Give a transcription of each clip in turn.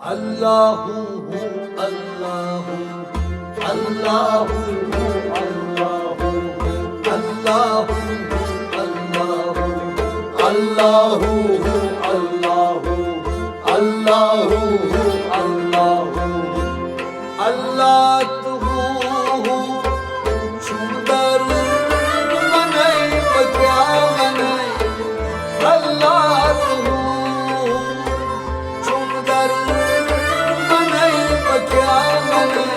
Allahu, Allahu, Allahu, Allahu, Allahu, Allahu, Allahu, Allahu, Allahu, Allahu, Allah tu sundar banai bakya banai Allah tu sundar banai bakya banai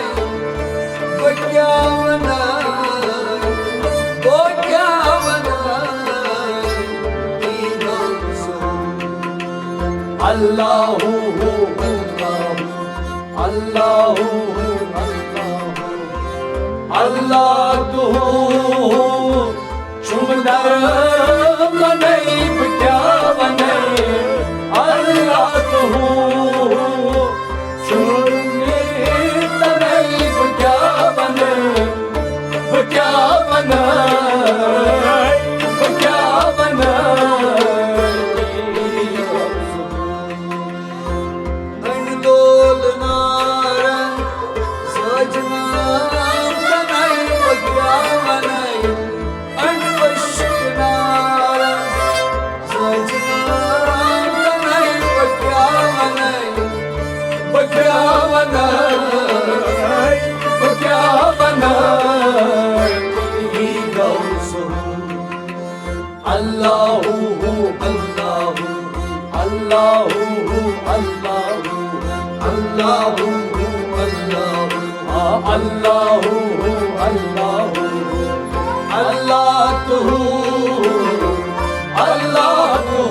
bakya banai bakya banai Allahu Allahu Allah tu sundar banai bakya banai Allah tu sundar banai bakya banai bakya banai bakya banai Andol nara sajna banai bakya banai Anvashknara sajna banai bakya banai bakya banai bakya banai Allahu Allahu Allahu Allahu Allahu Allahu Allahu Allah tu Allah tu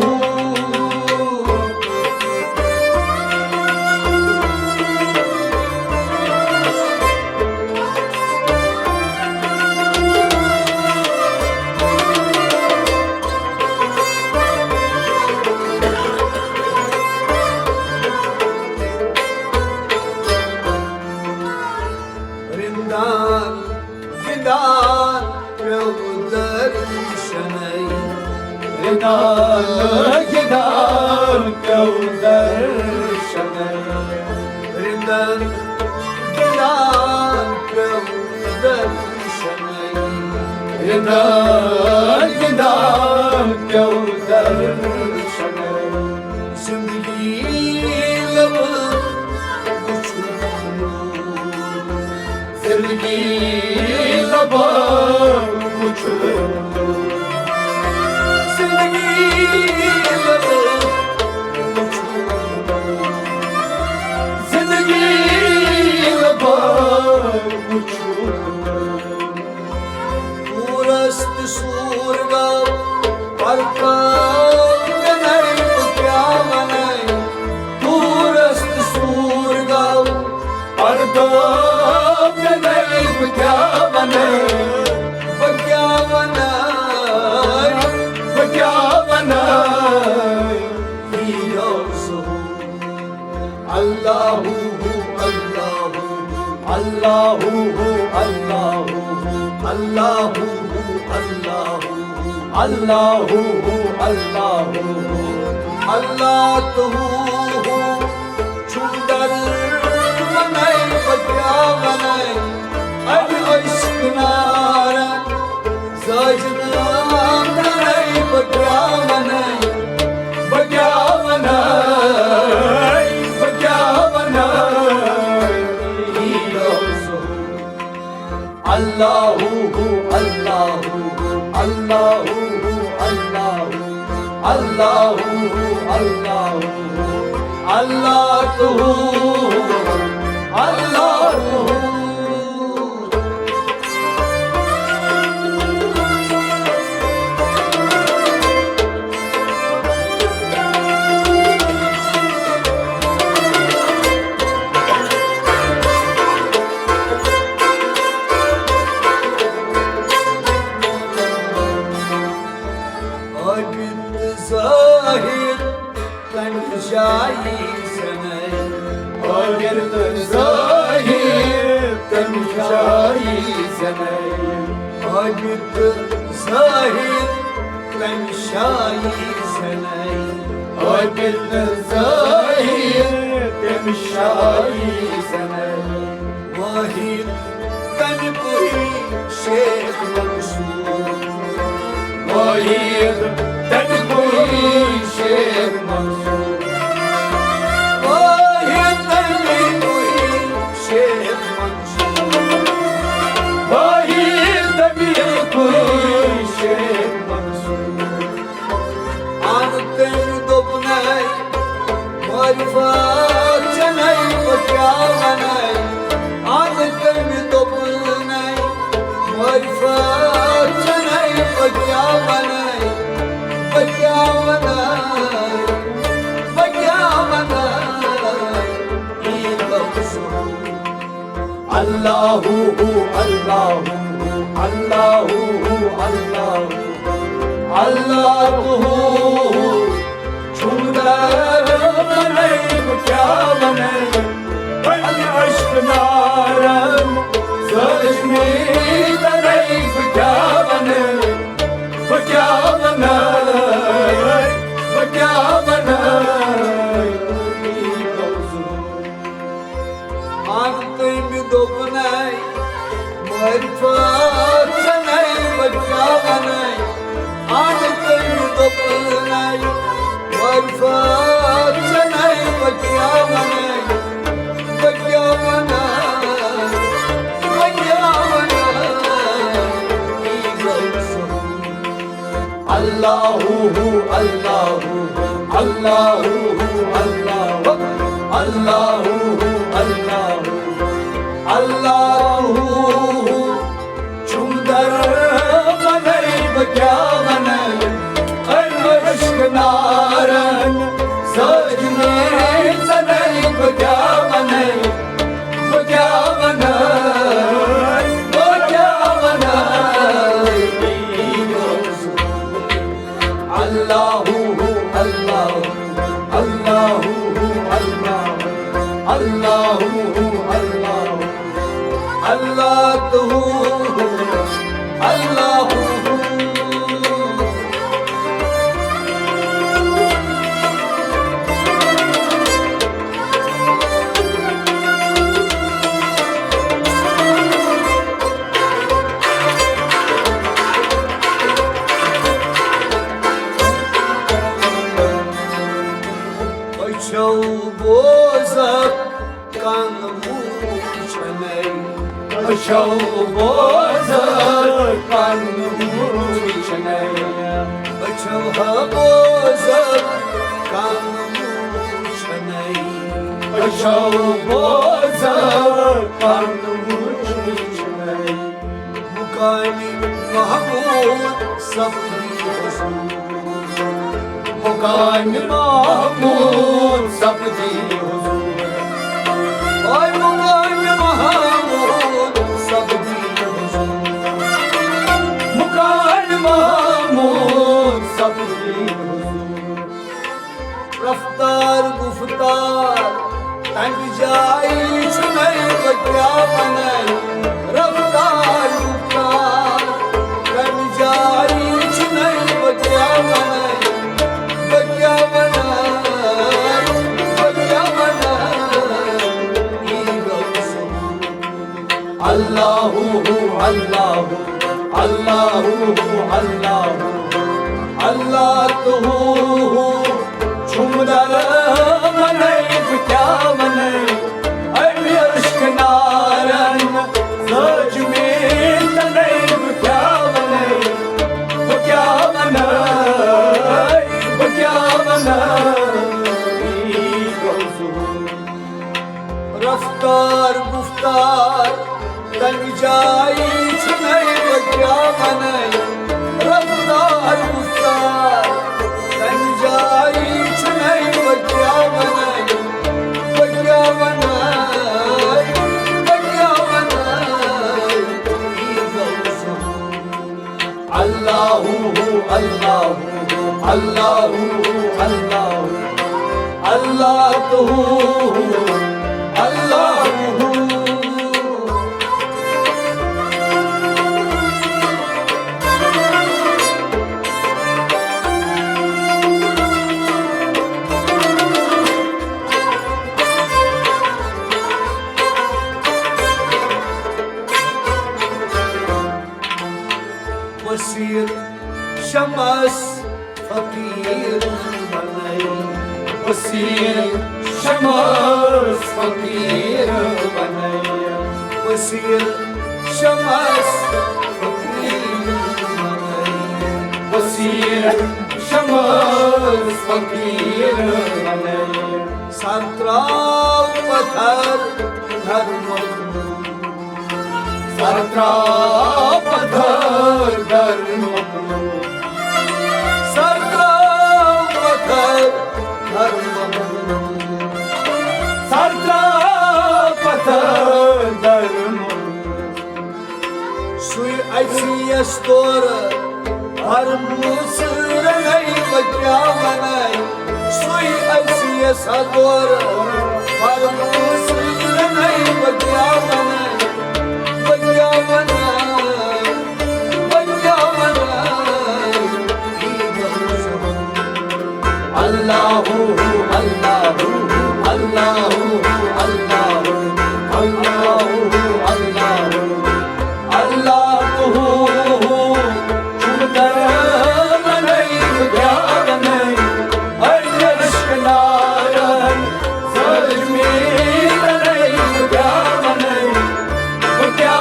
Rindan, Rindan, Gavdar Shanai Rindan, Rindan, Gavdar Shanai Rindan, Rindan, Gavdar Shanai Rindan, Rindan, Gavdar Shanai Zindagi lab Zindagi laba kuch Zindagi laba kuch Zindagi laba kuch Purast surga parka banai bakya banai Purast surga parka banai bakya banai bakya banai bakya banai Allahu Allahu Allahu Allahu Allahu Allahu Allahu Allah tu sundar banai bakya banai Anvashknara sajna banai bakya banai bakya banai bakya banai Allahu Allahu Allahu Allahu Allahu Allahu Allah tu Allah tu Agit zahir tanjai sanai Agit zahir tanjai sanai Agit zahir tanjai sanai Agit zahir तमशाई ज़नई वाहिद तनपुरी शेख मंसूर वाहिद तनपुरी शेख मंसूर वाहिद तनपुरी शेख मंसूर वाहिद तनपुरी शेख मंसूर आनतें दोपनाई मारिफत चनाई बचावनाई आनतें दोपनाई मारिफत चनाई बचावनाई बचावनाई बचावनाई ये बख्शो अल्लाहु अल्लाहु अल्लाहु अल्लाहु अल्लाहु छुमदर बने क्या बने अश्क नारन सजनी तरफ क्या बने अंतिम दोपनाई मारिफत चनाई बच्चा बनाई अंतिम दोपनाई मारिफत चनाई बच्चा बनाई बच्चा बनाई बच्चा बनाई अल्लाहु अल्लाहु अल्लाहु अल्लाहु अल्लाहु अल्लाहु अल्लाहु छुमदर बनई बजा बनई अश्क नारन सजने तनई बजा बनई बजा बनई बजा बनई अल्लाहु अल्लाहु अल्लाहु अल्लाहु अल्लाहु अल्लाहु अल्लाहु अल्लाहु Bozak kanımı içemey Aşağı bozak kanımı içemey Aşağı bozak kanımı içemey Aşağı bozak kanımı içemey Mukami Mahmud Sabri Huzur मुकान Mahmood सबदी हुजूर ओए मुकान महमूद सबदी हुजूर मुकान महमूद सबदी हुजूर रफ्तार गुफ्तार तंग जाई सुनई बजा बनई रफ्तार गुफ्तार तंग जाई सुनई बजा बनई Allahu Allahu Allahu Allahu Allahu छुमदर बने क्या बने अरे अश्क नारन सज में तने क्या बने वो क्या बना वो क्या बना रफ्तार गुफ्तार तंग जाई सुनई बजा बनई रफ्तार गुफ्तार तंग जाई सुनई बजा बनई बजा बनाई बजा बनाई अल्लाहु अल्लाहु अल्लाहु अल्लाहु अल्लाहु अल्लाहु वसीर शमस फकीर बनाई वसीर शमस फकीर बनाई वसीर शमस फकीर बनाई वसीर शमस फकीर बनाई संतराव पत्थर धर्म सरत्राव पत्थर धर्म संतराव पत्थर धर्म सरत्राव पत्थर धर्म सुई ऐसी स्टोर हर मुसर नहीं बचा बनाई सुई ऐसी सदोर हर मुसर नहीं बचा बनाई बचा बनाई बचा बनाई अल्लाहु अल्लाहु अल्लाहु अल्लाहु अल्लाहु अल्लाहु अल्लाह तू चुमकर नहीं क्या नहीं अर्श नारायण सजमीर नहीं क्या नहीं क्या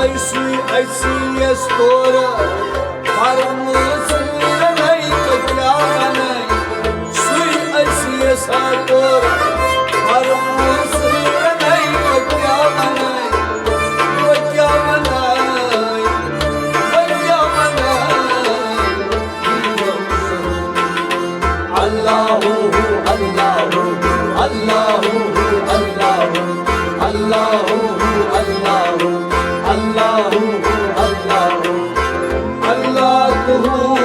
ऐसी ऐसी स्टोर हर मुसर नहीं बचा बनाई सुई ऐसी सदोर हर मुसर नहीं बचा बनाई बचा बनाई बचा बनाई अल्लाहु अल्लाहु अल्लाहु अल्लाहु अल्लाहु अल्लाहु अल्लाहु अल्लाहु अल्लाह तू